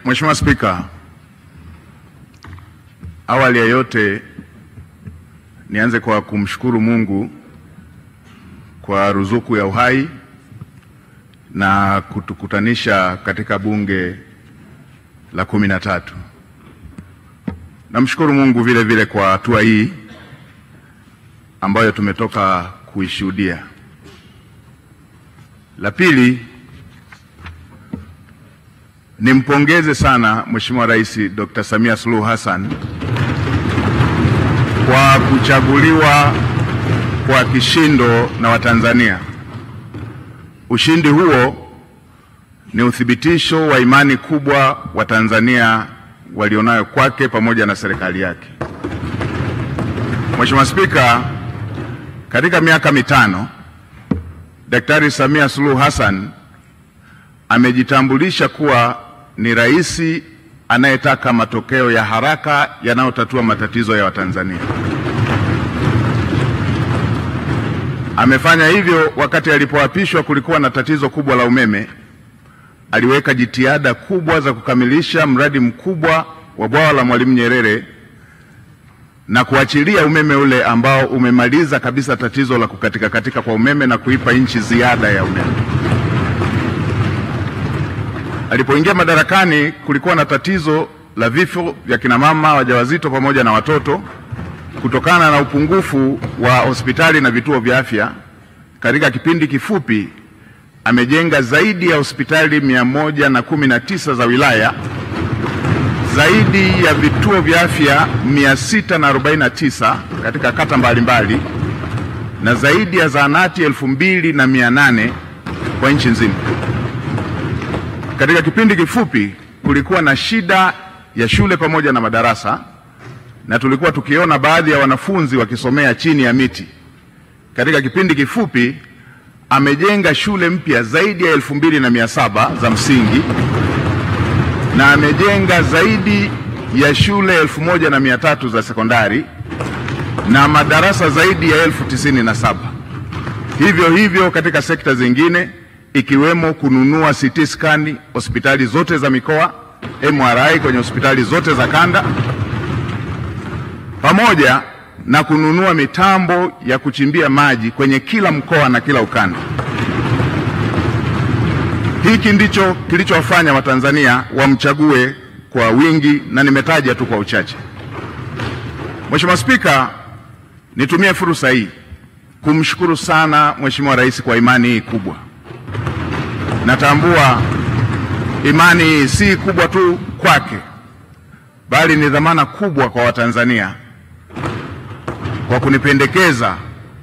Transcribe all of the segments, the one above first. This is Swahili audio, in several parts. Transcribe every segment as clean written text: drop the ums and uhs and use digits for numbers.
Mheshimiwa Spika, awali ya yote nianze kwa kumshukuru Mungu kwa ruzuku ya uhai na kutukutanisha katika bunge la 13. Namshukuru Mungu vile vile kwa hatua hii ambayo tumetoka kuishuhudia. La pili, nimpongeze sana Mheshimiwa Rais Dr. Samia Suluhu Hassan kwa kuchaguliwa kwa kishindo na Watanzania. Ushindi huo ni uthibitisho wa imani kubwa Watanzania walionayo kwake pamoja na serikali yake. Mheshimiwa Spika, katika miaka mitano Daktari Samia Suluhu Hassan amejitambulisha kuwa ni rais anayetaka matokeo ya haraka yanayotatua matatizo ya Watanzania. Amefanya hivyo wakati alipoapishwa kulikuwa na tatizo kubwa la umeme. Aliweka jitihada kubwa za kukamilisha mradi mkubwa wa bwawa la Mwalimu Nyerere na kuachilia umeme ule ambao umemaliza kabisa tatizo la kukatika kwa umeme na kuipa nchi ziada ya umeme. Alipoingia madarakani kulikuwa na tatizo la vifo vya kina mama wajawazito pamoja na watoto kutokana na upungufu wa hospitali na vituo vya afya. Katika kipindi kifupi amejenga zaidi ya hospitali 119 za wilaya, zaidi ya vituo vya afya 649 katika kata mbalimbali na zaidi ya zahanati 2800 kwa nchi nzima. Katika kipindi kifupi kulikuwa na shida ya shule pamoja na madarasa, na tulikuwa tukiona baadhi ya wanafunzi wakisomea chini ya miti. Katika kipindi kifupi amejenga shule mpya zaidi ya 2700 za msingi na amejenga zaidi ya shule 1300 za sekondari na madarasa zaidi ya 1097. Hivyo hivyo katika sekta zingine ikiwemo kununua CT scan hospitali zote za mikoa, MRI kwenye hospitali zote za kanda, pamoja na kununua mitambo ya kuchimbia maji kwenye kila mkoa na kila ukanda. Hiki ndicho kilichowafanya Watanzania wamchague kwa wingi na nimetaja tu kwa uchache. Mheshimiwa Spika, nitumie fursa hii kumshukuru sana Mheshimiwa Rais kwa imani hii kubwa. Natambua imani si kubwa tu kwake, bali ni dhamana kubwa kwa Watanzania kwa kunipendekeza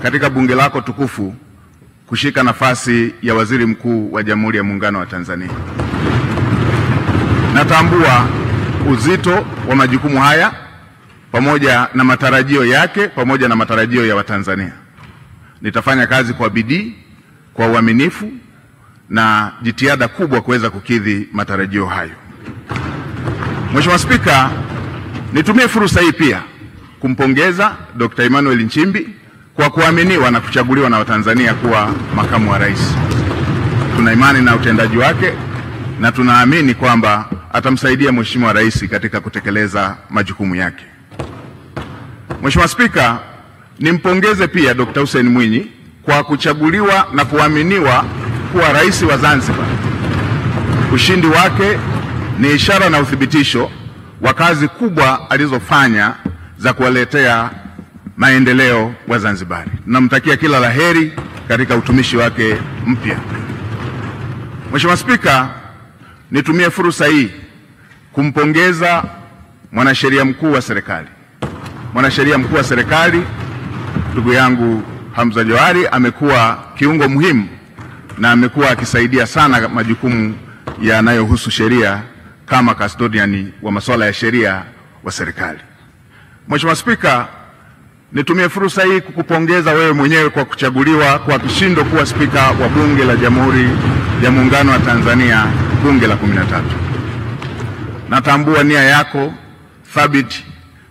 katika bunge lako tukufu kushika nafasi ya Waziri Mkuu wa Jamhuri ya Muungano wa Tanzania. Natambua uzito wa majukumu haya pamoja na matarajio yake pamoja na matarajio ya Watanzania. Nitafanya kazi kwa bidii, kwa uaminifu na jitihada kubwa kuweza kukidhi matarajio hayo. Mheshimiwa Spika, nitumie fursa hii pia kumpongeza Dr. Emmanuel Nchimbi kwa kuaminiwa na kuchaguliwa na Watanzania kuwa makamu wa rais. Tuna imani na utendaji wake na tunaamini kwamba atamsaidia Mheshimiwa Rais katika kutekeleza majukumu yake. Mheshimiwa Spika, nimpongeze pia Dr. Hussein Mwinyi kwa kuchaguliwa na kuaminiwa kuwa rais wa Zanzibar. Ushindi wake ni ishara na uthibitisho wa kazi kubwa alizofanya za kuwaletea maendeleo wa Zanzibari. Namtakia kila laheri katika utumishi wake mpya. Mheshimiwa Spika, nitumie fursa hii kumpongeza mwanasheria mkuu wa serikali. Mwanasheria mkuu wa serikali ndugu yangu Hamza Johari amekuwa kiungo muhimu na amekuwa akisaidia sana majukumu yanayohusu sheria kama custodian wa masuala ya sheria wa serikali. Mheshimiwa Spika, nitumie fursa hii kukupongeza wewe mwenyewe kwa kuchaguliwa kwa kishindo kuwa spika wa Bunge la Jamhuri ya Muungano wa Tanzania, bunge la 13. Natambua nia yako thabiti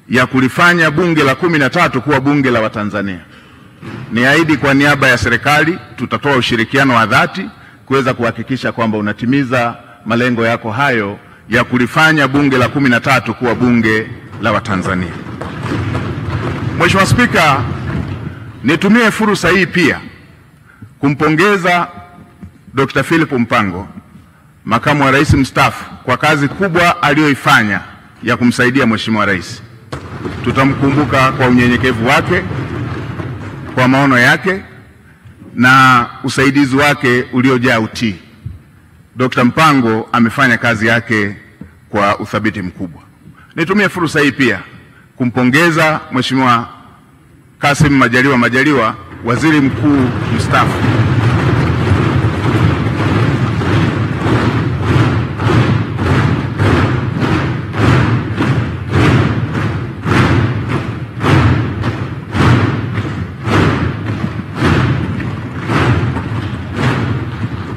ya kulifanya bunge la 13 kuwa bunge la Watanzania. Niahidi kwa niaba ya serikali tutatoa ushirikiano wa dhati kuweza kuhakikisha kwamba unatimiza malengo yako hayo ya kulifanya bunge la 13 kuwa bunge la Watanzania. Mheshimiwa Spika, nitumie fursa hii pia kumpongeza Dr. Philip Mpango, makamu wa rais mstaafu, kwa kazi kubwa aliyoifanya ya kumsaidia Mheshimiwa Rais. Tutamkumbuka kwa unyenyekevu wake, kwa maono yake na usaidizi wake uliojaa utii. Dr. Mpango amefanya kazi yake kwa uthabiti mkubwa. Nitumie fursa hii pia kumpongeza Mheshimiwa Kassim Majaliwa, waziri mkuu mstaafu.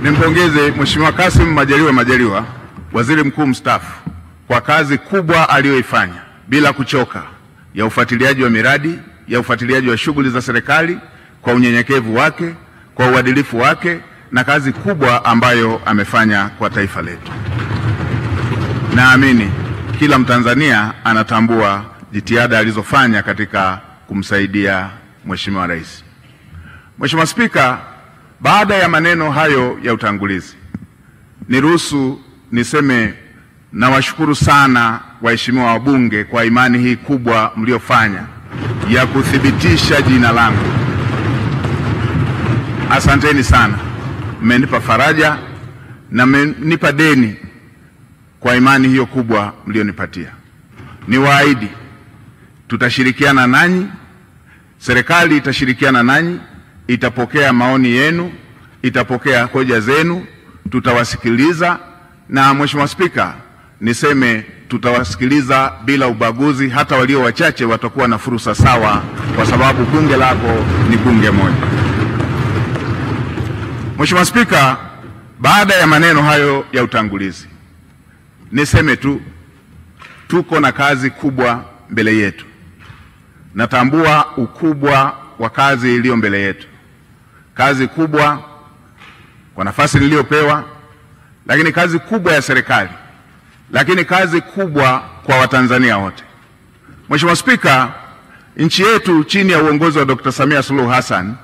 Nimpongeze Mheshimiwa Kassim Majaliwa, waziri mkuu mstaafu, kwa kazi kubwa aliyoifanya bila kuchoka ya ufuatiliaji wa miradi, ya ufuatiliaji wa shughuli za serikali, kwa unyenyekevu wake, kwa uadilifu wake na kazi kubwa ambayo amefanya kwa taifa letu. Naamini kila Mtanzania anatambua jitihada alizofanya katika kumsaidia Mheshimiwa Rais. Mheshimiwa Spika, baada ya maneno hayo ya utangulizi, niruhusu niseme nawashukuru sana waheshimiwa wabunge kwa imani hii kubwa mliofanya ya kuthibitisha jina langu. Asanteni sana, mmenipa faraja na mmenipa deni kwa imani hiyo kubwa mlionipatia. Niwaahidi tutashirikiana nanyi, serikali itashirikiana nanyi, itapokea maoni yenu, itapokea hoja zenu, tutawasikiliza. Na Mheshimiwa Spika, niseme tutawasikiliza bila ubaguzi, hata walio wachache watakuwa na fursa sawa, kwa sababu bunge lako ni bunge moja. Mheshimiwa Spika, baada ya maneno hayo ya utangulizi, niseme tu tuko na kazi kubwa mbele yetu. Natambua ukubwa wa kazi iliyo mbele yetu, kazi kubwa kwa nafasi niliyopewa, lakini kazi kubwa ya serikali, lakini kazi kubwa kwa Watanzania wote. Mheshimiwa Spika, nchi yetu chini ya uongozi wa Dr. Samia Suluhu Hassan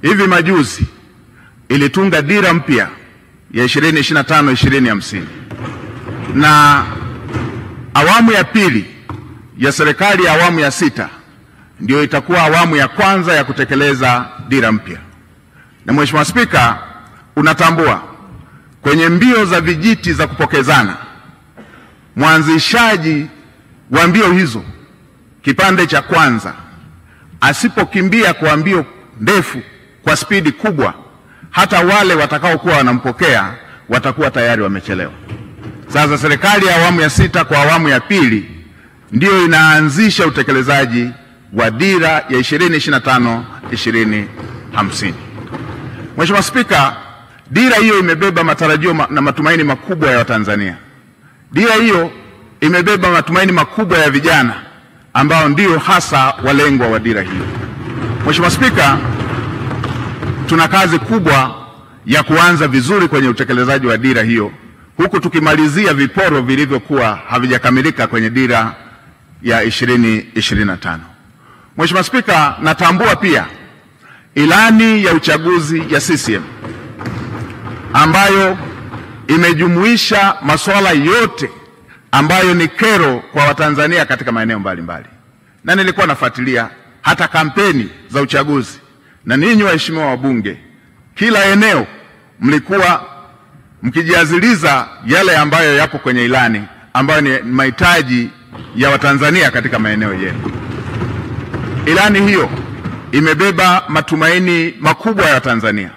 hivi majuzi ilitunga dira mpya ya 2025-2050, na awamu ya pili ya serikali ya awamu ya 6 ndio itakuwa awamu ya kwanza ya kutekeleza dira mpya. Na Mheshimiwa Spika, unatambua kwenye mbio za vijiti za kupokezana, mwanzishaji wa mbio hizo kipande cha kwanza asipokimbia kwa mbio ndefu kwa spidi kubwa, hata wale watakaokuwa wanampokea watakuwa tayari wamechelewa. Sasa serikali ya awamu ya 6 kwa awamu ya pili ndio inaanzisha utekelezaji wa dira ya 2025-2050. Mheshimiwa Spika, dira hiyo imebeba matarajio na matumaini makubwa ya Watanzania. Dira hiyo imebeba matumaini makubwa ya vijana ambao ndio hasa walengwa wa dira hiyo. Mheshimiwa Spika, tuna kazi kubwa ya kuanza vizuri kwenye utekelezaji wa dira hiyo, huku tukimalizia viporo vilivyokuwa havijakamilika kwenye dira ya 2025. Mheshimiwa Spika, natambua pia ilani ya uchaguzi ya CCM ambayo imejumuisha masuala yote ambayo ni kero kwa Watanzania katika maeneo mbalimbali. Na nilikuwa nafuatilia hata kampeni za uchaguzi, na ninyi waheshimiwa wabunge, kila eneo mlikuwa mkijiaziliza yale ambayo yapo kwenye ilani, ambayo ni mahitaji ya Watanzania katika maeneo yenu. Ilani hiyo imebeba matumaini makubwa ya Tanzania,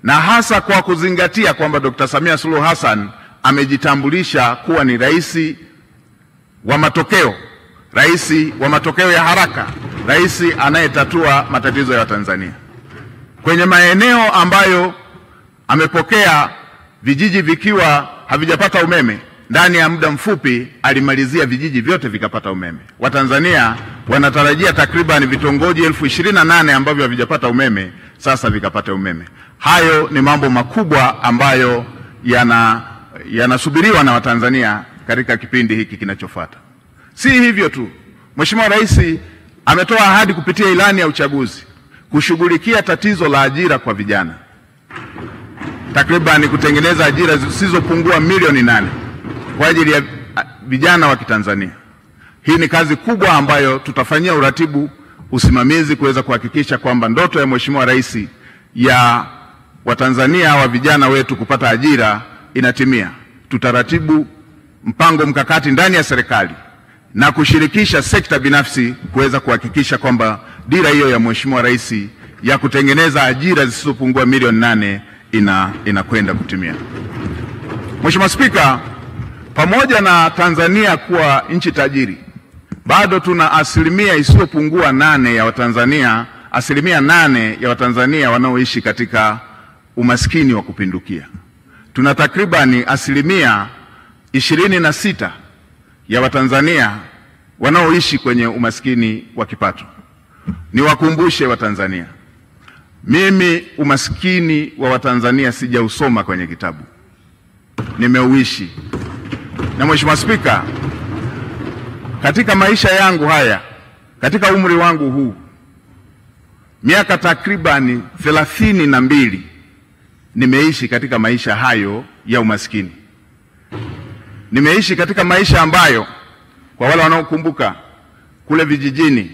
na hasa kwa kuzingatia kwamba Dr. Samia Suluhu Hassan amejitambulisha kuwa ni rais wa matokeo, rais wa matokeo ya haraka, rais anayetatua matatizo ya Watanzania. Kwenye maeneo ambayo amepokea vijiji vikiwa havijapata umeme, ndani ya muda mfupi alimalizia vijiji vyote vikapata umeme. Watanzania wanatarajia takriban vitongoji 28,000 ambavyo havijapata umeme sasa vikapata umeme. Hayo ni mambo makubwa ambayo yanasubiriwa na Watanzania katika kipindi hiki kinachofuata. Si hivyo tu, Mheshimiwa Rais ametoa ahadi kupitia ilani ya uchaguzi kushughulikia tatizo la ajira kwa vijana, takriban kutengeneza ajira zisizopungua milioni 8 kwa ajili ya vijana wa Kitanzania. Hii ni kazi kubwa ambayo tutafanyia uratibu, usimamizi kuweza kuhakikisha kwamba ndoto ya Mheshimiwa Rais ya Watanzania wa vijana wetu kupata ajira inatimia. Tutaratibu mpango mkakati ndani ya serikali na kushirikisha sekta binafsi kuweza kuhakikisha kwamba dira hiyo ya Mheshimiwa Rais ya kutengeneza ajira zisizopungua milioni 8 inakwenda kutimia. Mheshimiwa Spika, pamoja na Tanzania kuwa nchi tajiri, bado tuna asilimia isiyopungua 8 ya Watanzania, asilimia 8 ya Watanzania wanaoishi katika umaskini wa kupindukia. Tuna takribani asilimia 26 ya Watanzania wanaoishi kwenye umaskini wa kipato. Niwakumbushe Watanzania, mimi umaskini wa Watanzania sijausoma kwenye kitabu, nimeuishi. Na Mheshimiwa Spika, katika maisha yangu haya, katika umri wangu huu, miaka takribani 32 nimeishi katika maisha hayo ya umaskini. Nimeishi katika maisha ambayo, kwa wale wanaokumbuka, kule vijijini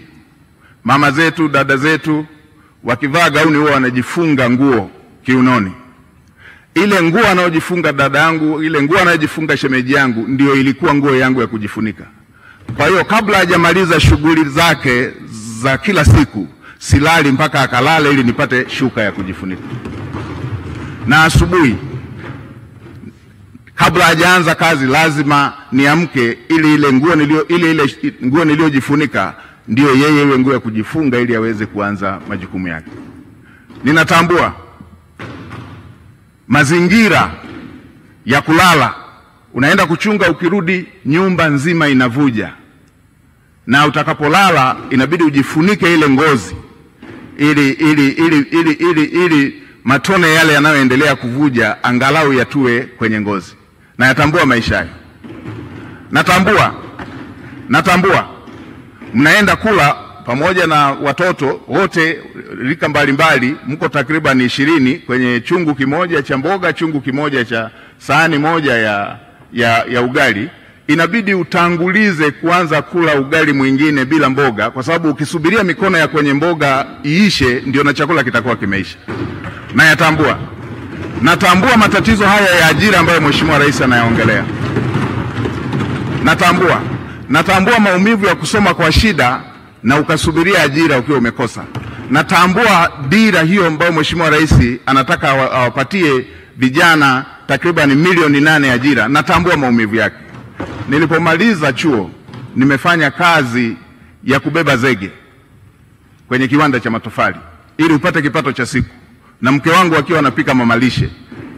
mama zetu, dada zetu wakivaa gauni huwa wanajifunga nguo kiunoni. Ile nguo anayojifunga dada yangu, ile nguo anayojifunga shemeji yangu, ndio ilikuwa nguo yangu ya kujifunika. Kwa hiyo kabla hajamaliza shughuli zake za kila siku, silali mpaka akalale ili nipate shuka ya kujifunika. Na asubuhi kabla hajaanza kazi lazima niamke ili ile nguo niliyojifunika ndio yeye iwe nguo ya kujifunga ili aweze kuanza majukumu yake. Ninatambua mazingira ya kulala, unaenda kuchunga, ukirudi nyumba nzima inavuja, na utakapolala inabidi ujifunike ile ngozi ili matone yale yanayoendelea kuvuja angalau yatue kwenye ngozi. Na yatambua maisha hayo. Natambua mnaenda kula pamoja na watoto wote rika mbalimbali, mko takriban 20 kwenye chungu kimoja cha mboga, chungu kimoja cha sahani moja ya ugali. Inabidi utangulize kuanza kula ugali mwingine bila mboga, kwa sababu ukisubiria mikono ya kwenye mboga iishe ndio na chakula kitakuwa kimeisha. Na natambua matatizo haya ya ajira ambayo Mheshimiwa Rais anayaongelea. Natambua maumivu ya kusoma kwa shida na ukasubiria ajira ukiwa umekosa. Natambua dira hiyo ambayo Mheshimiwa Rais anataka awapatie vijana takriban milioni 8 ajira. Natambua maumivu yake. Nilipomaliza chuo nimefanya kazi ya kubeba zege kwenye kiwanda cha matofali ili upate kipato cha siku, na mke wangu akiwa anapika mamalishe,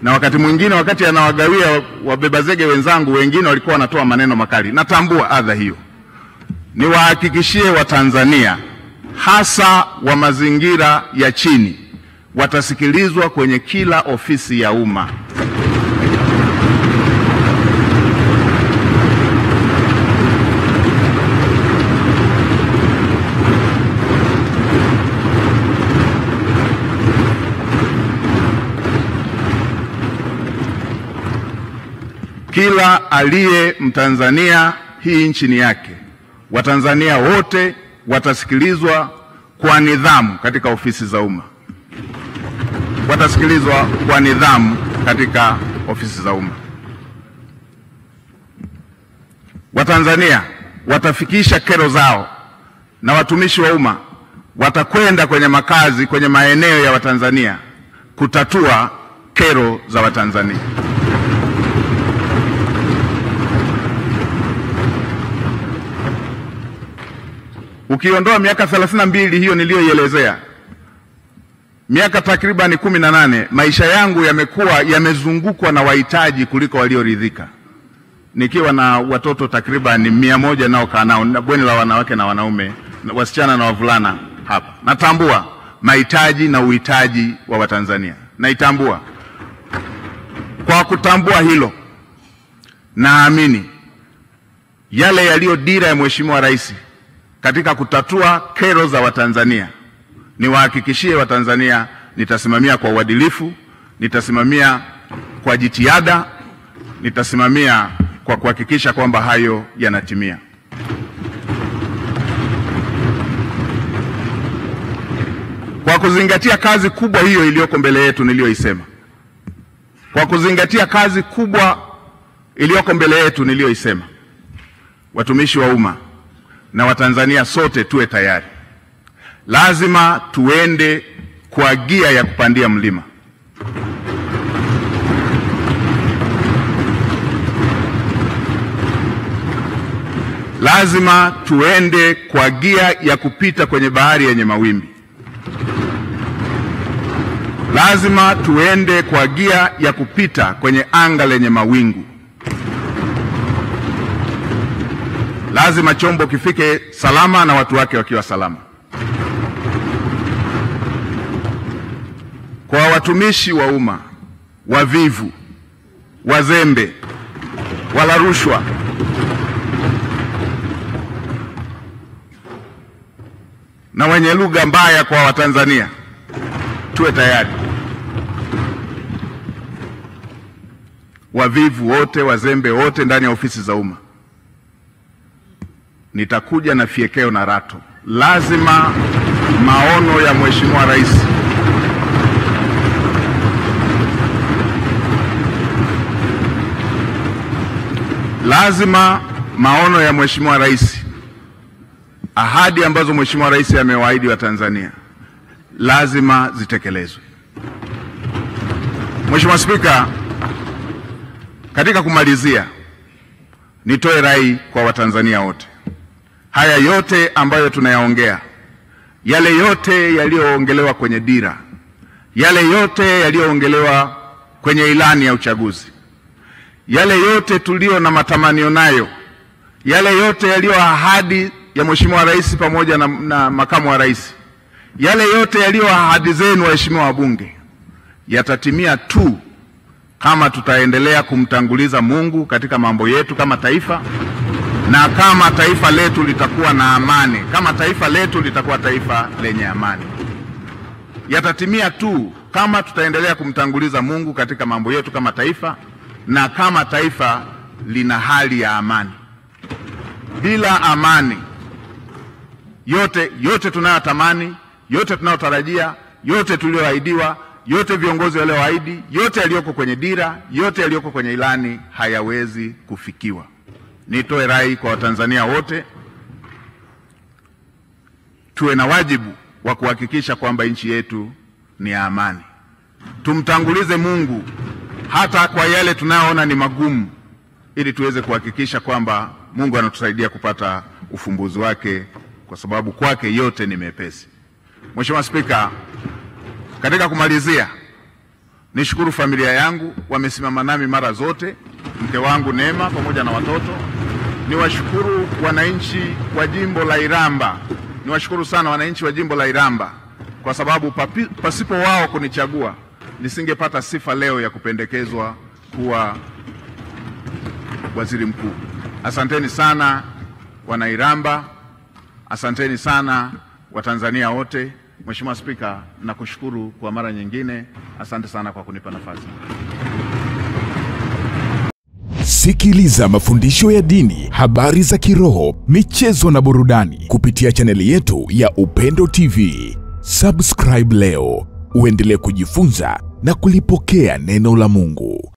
na wakati mwingine wakati anawagawia wabeba zege wenzangu wengine walikuwa wanatoa maneno makali. Natambua adha hiyo. Niwahakikishie Watanzania hasa wa mazingira ya chini watasikilizwa kwenye kila ofisi ya umma. Kila aliye Mtanzania, hii nchi ni yake. Watanzania wote watasikilizwa kwa nidhamu katika ofisi za umma. Watanzania watafikisha kero zao, na watumishi wa umma watakwenda kwenye makazi, kwenye maeneo ya Watanzania kutatua kero za Watanzania. Ukiondoa miaka 32 hiyo niliyoielezea, miaka takriban 18 maisha yangu yamezungukwa na wahitaji kuliko walioridhika, nikiwa na watoto takriban 100 nao kaa nao na bweni la wanawake na wanaume, wasichana na wavulana hapa. Natambua mahitaji na uhitaji wa Watanzania. Naitambua. Kwa kutambua hilo, naamini yale yaliyo dira ya Mheshimiwa Rais katika kutatua kero za Watanzania. Niwahakikishie Watanzania nitasimamia kwa uadilifu, nitasimamia kwa jitihada, nitasimamia kwa kuhakikisha kwamba hayo yanatimia. Kwa kuzingatia kazi kubwa hiyo iliyoko mbele yetu niliyoisema, kwa kuzingatia kazi kubwa iliyoko mbele yetu niliyoisema, watumishi wa umma na Watanzania sote tuwe tayari. Lazima tuende kwa gia ya kupandia mlima. Lazima tuende kwa gia ya kupita kwenye bahari yenye mawimbi. Lazima tuende kwa gia ya kupita kwenye anga lenye mawingu. Lazima chombo kifike salama na watu wake wakiwa salama. Kwa watumishi wa umma wavivu, wazembe, wala rushwa, na wenye lugha mbaya kwa Watanzania, tuwe tayari. Wavivu wote, wazembe wote ndani ya ofisi za umma, nitakuja na fiekeo na rato. Lazima maono ya Mheshimiwa Rais Mheshimiwa Rais, ahadi ambazo Mheshimiwa Rais amewaahidi Watanzania lazima zitekelezwe. Mheshimiwa Spika, katika kumalizia, nitoe rai kwa Watanzania wote. Haya yote ambayo tunayaongea, yale yote yaliyoongelewa kwenye dira, yale yote yaliyoongelewa kwenye ilani ya uchaguzi, yale yote tulio na matamanio nayo, yale yote yaliyo ahadi ya Mheshimiwa Rais pamoja na makamu wa rais, yale yote yaliyo ahadi zenu waheshimiwa wabunge, yatatimia tu kama tutaendelea kumtanguliza Mungu katika mambo yetu kama taifa, na kama taifa letu litakuwa na amani, kama taifa letu litakuwa taifa lenye amani. Yatatimia tu kama tutaendelea kumtanguliza Mungu katika mambo yetu kama taifa, na kama taifa lina hali ya amani. Bila amani, yote tunayotamani, yote tunayotarajia, yote tulioahidiwa, yote viongozi walioahidi, yote yaliyoko kwenye dira, yote yaliyoko kwenye ilani hayawezi kufikiwa. Nitoe rai kwa Watanzania wote, tuwe na wajibu wa kuhakikisha kwamba nchi yetu ni ya amani. Tumtangulize Mungu hata kwa yale tunayoona ni magumu, ili tuweze kuhakikisha kwamba Mungu anatusaidia kupata ufumbuzi wake, kwa sababu kwake yote ni mepesi. Mheshimiwa Spika, katika kumalizia, nishukuru familia yangu, wamesimama nami mara zote, mke wangu Neema pamoja na watoto. Niwashukuru wananchi wa jimbo la Iramba, niwashukuru sana wananchi wa jimbo la Iramba, kwa sababu pasipo wao kunichagua nisingepata sifa leo ya kupendekezwa kuwa waziri mkuu. Asanteni sana wana Iramba, asanteni sana Watanzania wote. Mheshimiwa Spika, nakushukuru kwa mara nyingine. Asante sana kwa kunipa nafasi. Sikiliza mafundisho ya dini, habari za kiroho, michezo na burudani kupitia chaneli yetu ya Upendo TV. Subscribe leo, uendelee kujifunza na kulipokea neno la Mungu.